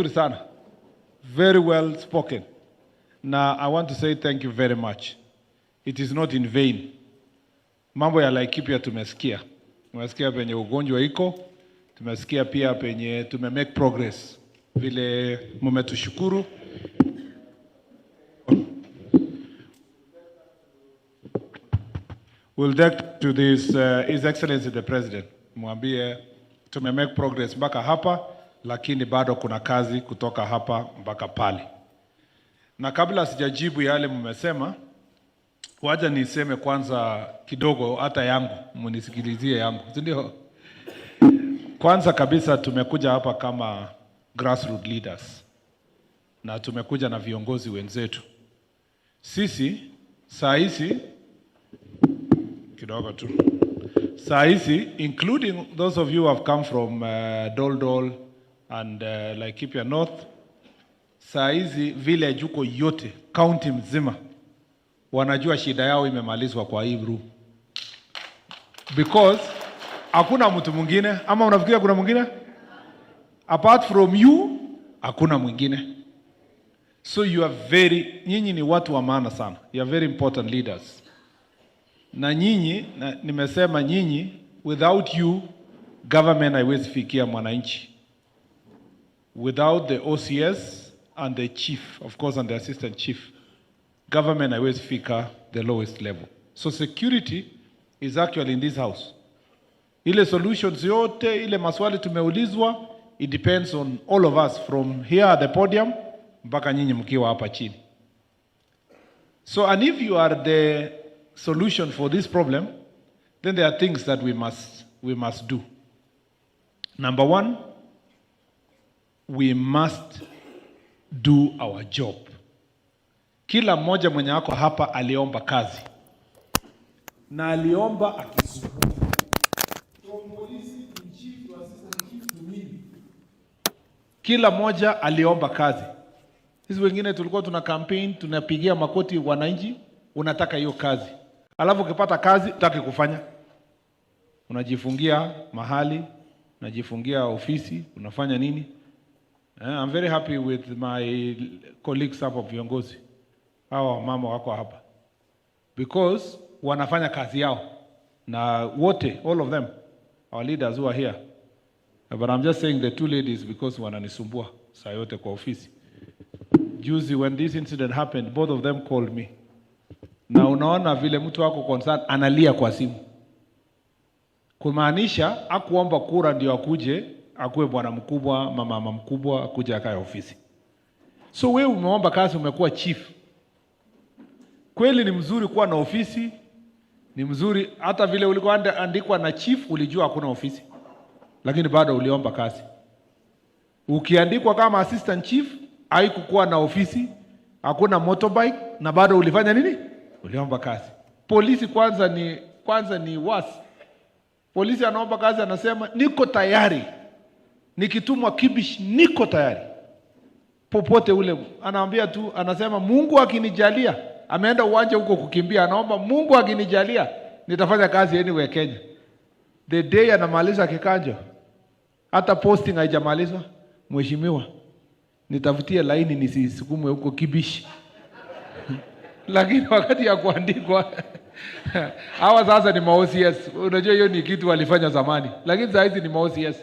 Sana. Very well spoken. Now, I want to say thank you very much. It is not in vain. Mambo ya Laikipia tumesikia. Tumesikia penye ugonjwa iko. Tumesikia pia penye make progress. Vile mumetushukuru. We'll take to this His Excellency the President. Mwambie make progress mpaka hapa, lakini bado kuna kazi kutoka hapa mpaka pale. Na kabla sijajibu yale mmesema, wacha niseme kwanza kidogo hata yangu, munisikilizie yangu. Ndio. Kwanza kabisa tumekuja hapa kama grassroots leaders. Na tumekuja na viongozi wenzetu. Sisi saa hizi kidogo tu. Saa hizi, including those of you who have come from Dol and Laikipia North, saa hizi village huko yote, county mzima, wanajua shida yao imemalizwa kwa hii room. Because hakuna mtu mwingine, ama unafikiria kuna mwingine? Apart from you, hakuna mwingine. So you are nyinyi ni watu wa maana sana. You are very important leaders. Na nyinyi, nimesema nyinyi, without you, government haiwezi fikia mwananchi. Without the OCS and the chief, of course, and the assistant chief, government haiwezi fika the lowest level. So security is actually in this house. Ile solutions yote, ile maswali tumeulizwa, it depends on all of us from here at the podium, mpaka nyinyi mkiwa hapa chini. So, and if you are the solution for this problem, then there are things that we must do. Number one, we must do our job. Kila mmoja mwenye ako hapa aliomba kazi. Na aliomba akisubiri. From police in chief to assistant chief to me. Kila mmoja aliomba kazi. Sisi wengine tulikuwa tuna campaign, tunapigia makoti wananchi, unataka hiyo kazi. Alafu ukipata kazi, utaki kufanya. Unajifungia mahali, unajifungia ofisi, unafanya nini? I'm very happy with my colleagues hapa viongozi. Hawa mama wako hapa. Because wanafanya kazi yao. Na wote, all of them, our leaders who are here. But I'm just saying the two ladies because wananisumbua saa yote kwa ofisi. Juzi, when this incident happened, both of them called me. Na unaona vile mtu wako concerned analia kwa simu. Kumaanisha hakuomba kura ndio akuje, akuwe bwana mkubwa, mama mkubwa, akuje akae ofisi. So wewe umeomba kazi, umekuwa chief. Kweli ni mzuri kuwa na ofisi, ni mzuri hata vile ulikuwa andikwa na chief ulijua hakuna ofisi. Lakini bado uliomba kazi. Ukiandikwa kama assistant chief, haikukuwa na ofisi, hakuna motorbike, na bado ulifanya nini? Uliomba kazi. Polisi kwanza ni wasi. Polisi anaomba kazi, anasema niko tayari. Nikitumwa Kibish niko tayari. Popote ule anaambia tu, anasema Mungu akinijalia. Ameenda uwanja huko kukimbia, anaomba Mungu akinijalia nitafanya kazi anywhere Kenya. The day anamaliza kikanjo, hata posting haijamalizwa, mheshimiwa, nitafutie laini nisisukumwe huko Kibish. Lakini wakati ya kuandikwa hawa sasa ni ma-OCS. Unajua hiyo ni kitu walifanya zamani. Lakini sasa hizi ni ma-OCS.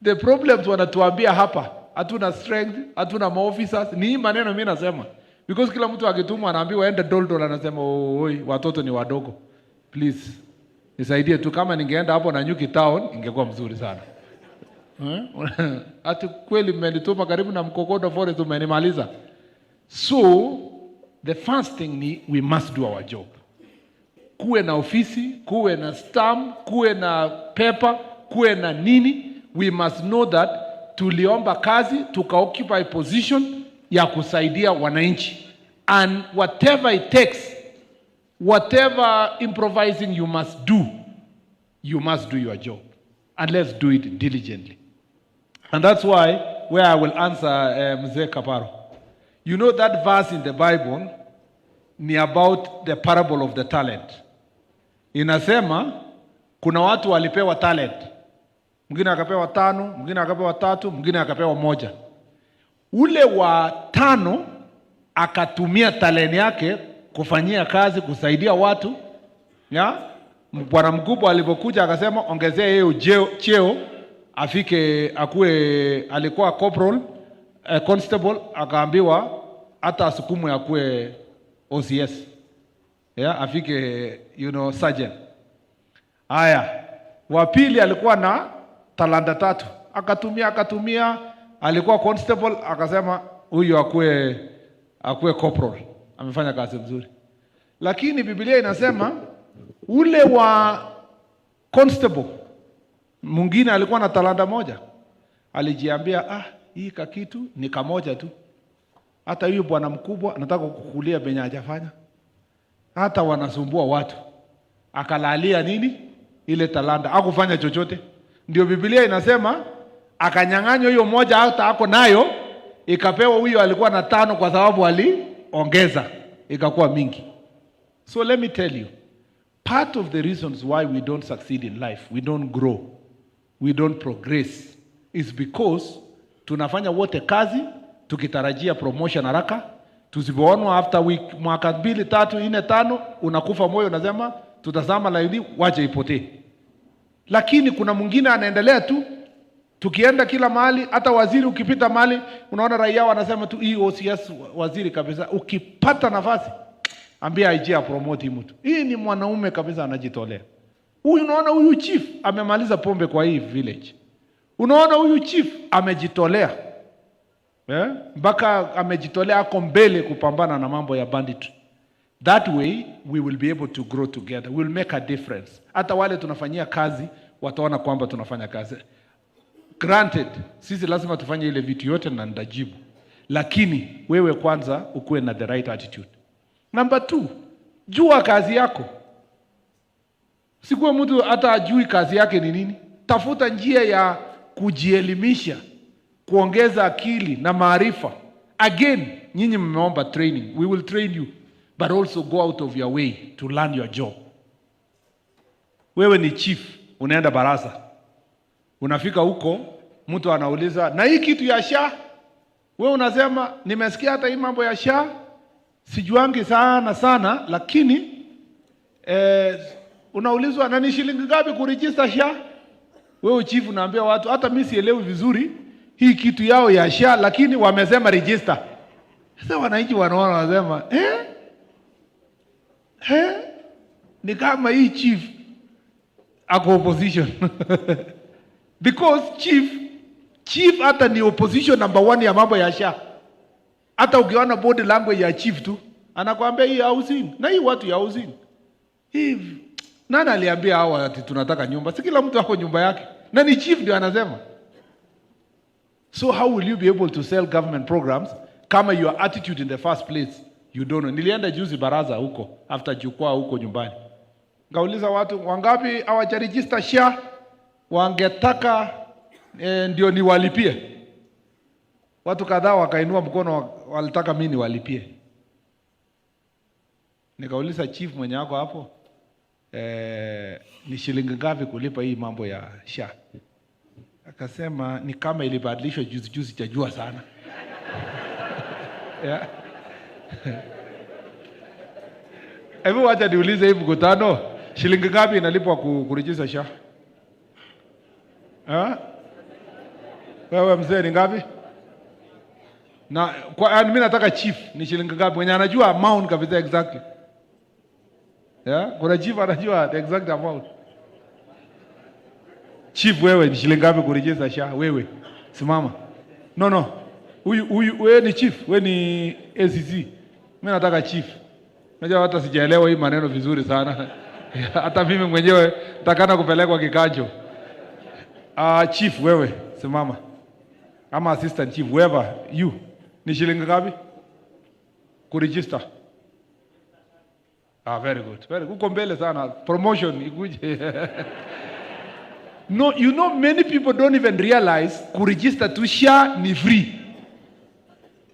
The problems wanatuambia hapa, hatuna strength, hatuna ma-officers. Ni hii maneno mimi nasema. Because kila mtu akitumwa anaambiwa ende Dol anasema oi watoto ni wadogo. Please nisaidie tu, kama ningeenda hapo na Nyuki Town ingekuwa mzuri sana. Ati kweli mmenituma karibu na Mkokodo Forest umenimaliza. So the first thing ni we must do our job. Kuwe na ofisi, kuwe na stamp, kuwe na paper, kuwe na nini, we must know that tuliomba kazi, tuka-occupy position ya kusaidia wananchi. And whatever it takes, whatever improvising you must do your job. And let's do it diligently. And that's why, where I will answer Mzee Kaparo. You know that verse in the Bible ni about the parable of the talent. Inasema kuna watu walipewa talent. Mwingine akapewa 5, mwingine akapewa 3, mwingine akapewa 1. Ule wa 5 akatumia talent yake kufanyia kazi, kusaidia watu. Ya? Bwana mkubwa alipokuja akasema ongezea yeye cheo afike akue, alikuwa corporal, constable, akaambiwa hata asukumu akue OCS. Ya, afike sergeant. Haya, wa pili alikuwa na talanta 3. Akatumia, alikuwa constable, akasema huyu akue corporal. Amefanya kazi nzuri. Lakini Biblia inasema ule wa constable mwingine alikuwa na talanta 1. Alijiambia hii kakitu ni kamoja tu. Hata huyu bwana mkubwa anataka kukulia benye hajafanya. Hata wanasumbua watu. Akalalia nini? Ile talanta. Hakufanya chochote. Ndio Biblia inasema akanyang'anywa hiyo moja hata ako nayo, ikapewa huyo alikuwa na 5 kwa sababu aliongeza ikakuwa mingi. So let me tell you, part of the reasons why we don't succeed in life, we don't grow, we don't progress, is because tunafanya wote kazi tukitarajia promotion haraka. Tusipoonwa after week, mwaka 2, 3, 4, 5 unakufa moyo, unasema tutazama laini wache ipotee. Lakini kuna mwingine anaendelea tu, tukienda kila mahali, hata waziri ukipita mahali unaona raia wanasema tu hii OCS waziri kabisa. Ukipata nafasi ambia IG promote mtu. Hii ni mwanaume kabisa anajitolea. Huyu unaona huyu chief amemaliza pombe kwa hii village. Unaona huyu chief amejitolea. Mpaka amejitolea ako mbele kupambana na mambo ya banditry. That way we will be able to grow together. We will make a difference. Hata wale tunafanyia kazi wataona kwamba tunafanya kazi. Granted, sisi lazima tufanye ile vitu yote na ndajibu. Lakini wewe kwanza ukuwe na the right attitude. Number 2, jua kazi yako. Sikuwe mtu hata ajui kazi yake ni nini. Tafuta njia ya kujielimisha, kuongeza akili na maarifa. Again, nyinyi mmeomba training. We will train you, but also go out of your way to learn your job. Wewe ni chief, unaenda baraza. Unafika huko, mtu anauliza, na hii kitu ya SHA? Wewe unasema, nimesikia hata hii mambo ya SHA, sijuangi sana, lakini unaulizwa, na ni shilingi ngapi kuregister SHA? Wewe chief unaambia watu, hata mimi sielewi vizuri hii kitu yao ya SHA, lakini wamesema register. Sasa wananchi wanaona, wanasema, ni kama hii chief ako opposition. Because chief hata ni opposition number 1 ya mambo ya SHA. Hata ukiona body language ya chief tu anakuambia hii housing na hii watu ya housing. Hivi nani aliambia hawa ati tunataka nyumba? Si kila mtu ako nyumba yake. Na ni chief ndio anasema. So how will you be able to sell government programs kama your attitude in the first place you don't know? Nilienda juzi baraza huko after jukwaa huko nyumbani. Ngauliza watu wangapi hawajaregister SHA, wangetaka ndio niwalipie. Watu kadhaa wakainua mkono, walitaka mimi niwalipie. Nikauliza chief mwenye wako hapo, ni shilingi ngapi kulipa hii mambo ya SHA? Akasema ni kama ilibadilishwa juzi chajua sana. Yeah. Hebu wacha niulize hii mkutano, shilingi ngapi inalipwa kuregister SHA? Wewe mzee ni ngapi? Na kwa mimi nataka chief ni shilingi ngapi? Mwenye anajua amount kabisa exactly. Yeah, kuna chief anajua the exact amount. Chief, wewe ni shilingi ngapi kuregister SHA? Wewe simama. No. Huyu wewe ni chief, wewe ni ACC. Mimi nataka chief. Unajua hata sijaelewa hii maneno vizuri sana. Hata mimi mwenyewe nitakana kupelekwa kikajo. Chief, wewe simama. Ama assistant chief, whoever you. Ni shilingi ngapi kuregister? Very good. Uko mbele sana. Promotion ikuje. No, you know many people don't even realize kuregister to SHA ni free.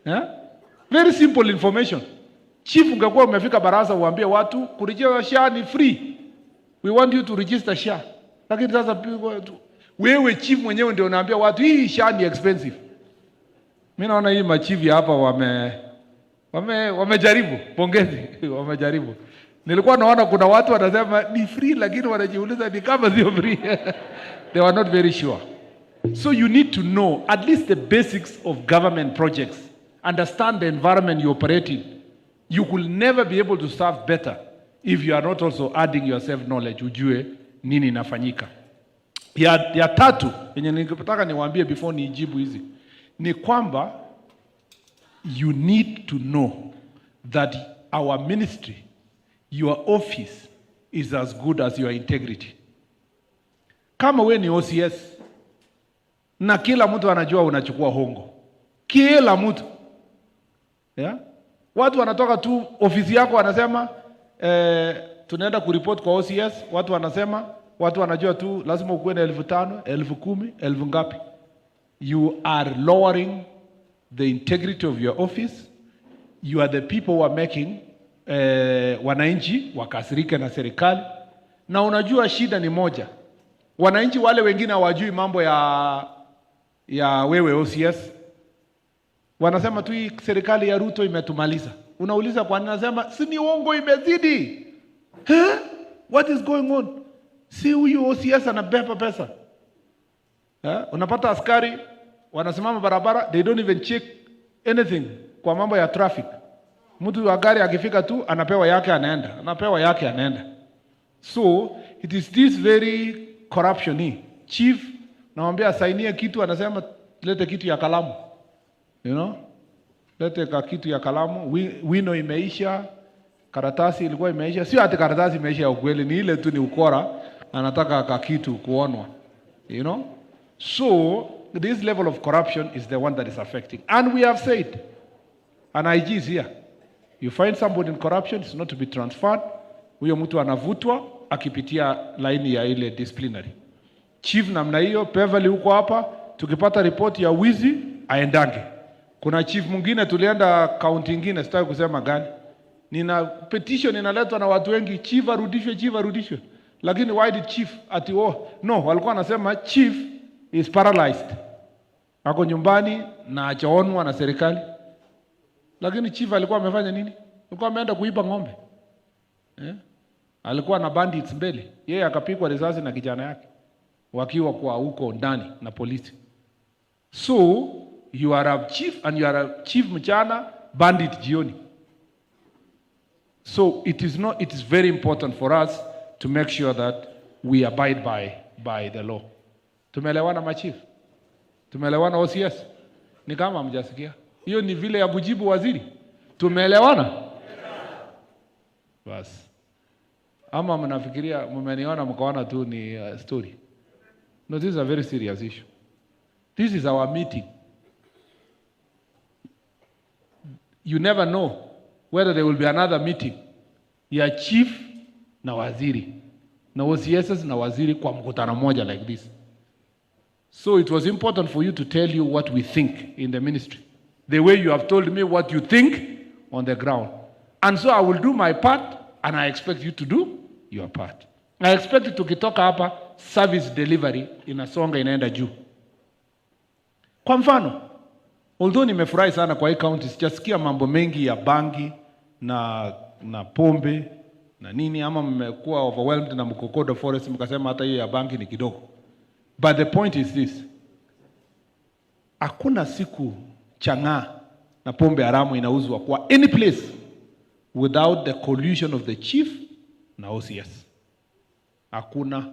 Yeah? Very simple information. Chief, ungekuwa umefika baraza uambie watu kuregister SHA ni free. We want you to register SHA. Lakini sasa wewe chief mwenyewe ndio unaambia watu hii SHA ni expensive. Mimi naona hii machivi hapa wamejaribu, pongezi, wamejaribu. Nilikuwa naona kuna watu wanasema ni free lakini wanajiuliza ni kama sio free. They were not very sure. So you need to know at least the basics of government projects. Understand the environment you operate in. You will never be able to serve better if you are not also adding yourself knowledge, ujue nini inafanyika. Ya tatu, yenye ningetaka niwaambie before nijibu hizi, ni kwamba you need to know that our ministry, your office is as good as your integrity. Kama we ni OCS na kila mtu anajua unachukua hongo, kila mtu, yeah? Watu wanatoka tu ofisi yako wanasema tunaenda kuripoti kwa OCS, watu wanasema, watu wanajua tu lazima ukuwe na 5,000, 10,000, 10,000 ngapi. You are lowering the integrity of your office. You are the people who are making wananchi wakasirike na serikali. Na unajua shida ni moja, wananchi wale wengine hawajui mambo ya wewe OCS. Wanasema tu hii serikali ya Ruto imetumaliza. Unauliza kwa nini? Nasema si ni uongo imezidi. What is going on? Si huyu OCS anabeba pesa. Unapata askari wanasimama barabara, they don't even check anything kwa mambo ya traffic. Mtu wa gari akifika tu anapewa yake anaenda, anapewa yake anaenda. So it is this very corruption hii. Chief naomba asainie kitu, anasema lete kitu ya kalamu. You know? Lete kitu ya kalamu, wino imeisha, karatasi ilikuwa imeisha. Sio ati karatasi imeisha ya ukweli, ni ile tu ni ukora, anataka kitu kuonwa. You know? So this level of corruption is the one that is affecting. And we have said, and IG is here, you find somebody in corruption, it's not to be transferred. Huyo mtu anavutwa akipitia laini ya ile disciplinary. Chief namna hiyo, Beverly huko hapa, tukipata report ya wizi aendange. Kuna chief mwingine tulienda county nyingine, sitaki kusema gani, nina petition inaletwa na watu wengi, chief arudishwe. Lakini why did chief ati no, walikuwa wanasema chief is paralyzed, ako nyumbani na hajaonwa na serikali. Lakini chief alikuwa amefanya nini? Alikuwa ameenda kuiba ng'ombe. Alikuwa na bandits mbele, yeye akapigwa risasi na kijana yake wakiwa kwa huko ndani na polisi. So you are a chief and you are a chief mchana, bandit jioni. So it is very important for us to make sure that we abide by the law. Tumeelewana machief? Tumeelewana OCS? Ni kama mjasikia. Hiyo ni vile ya bujibu waziri. Tumeelewana? Bas. Ama mnafikiria mmeniona mkaona tu ni story? No, this is a very serious issue. This is our meeting. You never know whether there will be another meeting ya chief na waziri na OCS na waziri kwa mkutano moja like this. So it was important for you to tell you what we think in the ministry, the way you have told me what you think on the ground. And so I will do my part and I expect you to do your part. I expect you tukitoka hapa service delivery inasonga inaenda juu. Kwa mfano, although nimefurahi sana kwa hii county, sijasikia mambo mengi ya bangi na pombe na nini, ama mmekuwa overwhelmed na Mkokodo Forest mkasema hata hiyo ya bangi ni kidogo. But the point is this. Hakuna siku chang'aa na pombe haramu inauzwa kwa any place without the collusion of the chief na OCS. Hakuna.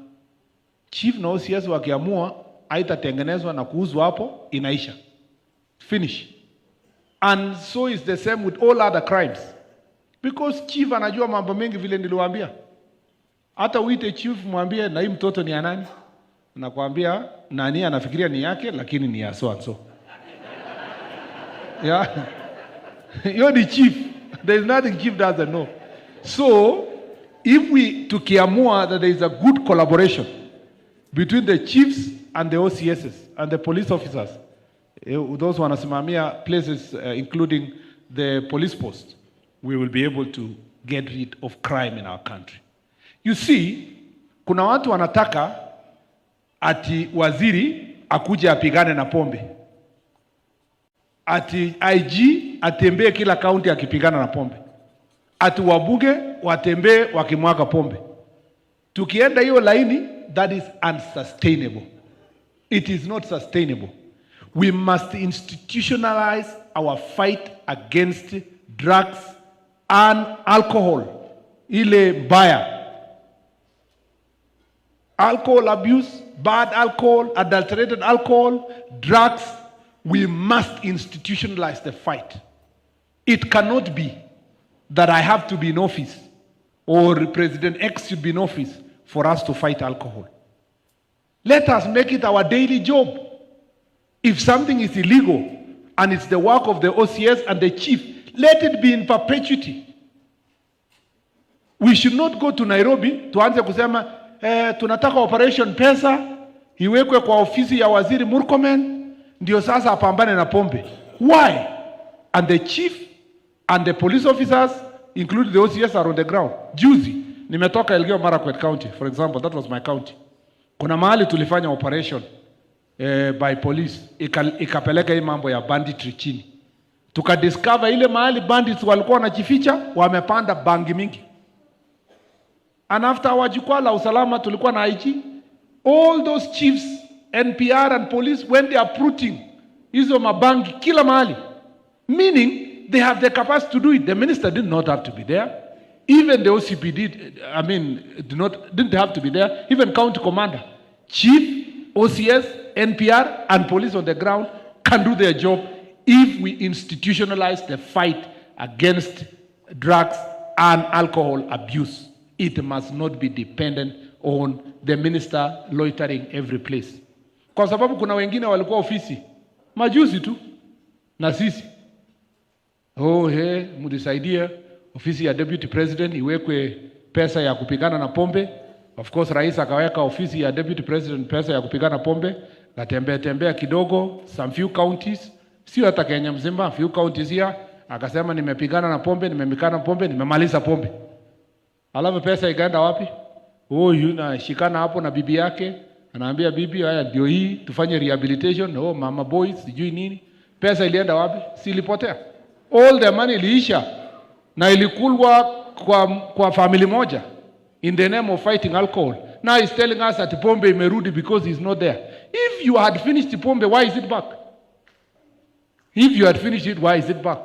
Chief na OCS wakiamua haitatengenezwa na kuuzwa hapo, inaisha. Finish. And so is the same with all other crimes. Because chief anajua mambo mengi vile niliwaambia. Hata uite chief mwambie na hii mtoto ni ya nani? Nakwambia nani anafikiria ni yake lakini ni ya so and so. Yeah. You're the chief. There is nothing chief doesn't know. So if we tukiamua that there is a good collaboration between the chiefs and the OCSs and the police officers, those wanasimamia places including the police post, we will be able to get rid of crime in our country. You see, kuna watu wanataka ati waziri akuje apigane na pombe. ati IG atembee kila kaunti akipigana na pombe, ati wabunge watembee wakimwaga pombe. Tukienda hiyo laini, that is unsustainable. It is not sustainable. We must institutionalize our fight against drugs and alcohol. Ile mbaya. Alcohol abuse, bad alcohol, adulterated alcohol, drugs. We must institutionalize the fight. It cannot be that I have to be in office or President X should be in office for us to fight alcohol. Let us make it our daily job. If something is illegal and it's the work of the OCS and the chief, let it be in perpetuity. We should not go to Nairobi tuanze kusema tunataka operation pesa iwekwe kwa ofisi ya waziri Murkomen ndio sasa apambane na pombe. Why? And the chief and the police officers, including the OCS, are on the ground. Juzi nimetoka Elgeyo Marakwet County, for example, that was my county. Kuna mahali tulifanya operation by police ikapeleka hii mambo ya banditry chini. Tukadiscover ile mahali bandits walikuwa wanajificha wamepanda bangi mingi. And after our jukwaa la usalama tulikuwa na IG, all those chiefs, NPR and police when they are uprooting hizo mabangi kila mahali, meaning they have the capacity to do it. The minister did not have to be there. Even the OCP didn't have to be there. Even county commander, chief, OCS, NPR, and police on the ground can do their job if we institutionalize the fight against drugs and alcohol abuse. It must not be dependent on the minister loitering every place. Kwa sababu kuna wengine walikuwa ofisi majuzi tu na sisi. Mudisaidia ofisi ya deputy president iwekwe pesa ya kupigana na pombe. Of course rais akaweka ofisi ya deputy president pesa ya kupigana na pombe, tembea kidogo some few counties, sio hata Kenya mzima, few counties here, akasema nimepigana na pombe, nimemikana pombe, nimemaliza pombe. Alafu pesa ikaenda wapi? Yuna shikana hapo na bibi yake, anaambia bibi, haya ndio hii tufanye rehabilitation, mama boys sijui nini. Pesa ilienda wapi? Si ilipotea. All the money iliisha na ilikulwa kwa family moja in the name of fighting alcohol. Now he's telling us that pombe imerudi because he's not there. If you had finished the pombe, why is it back? If you had finished it, why is it back?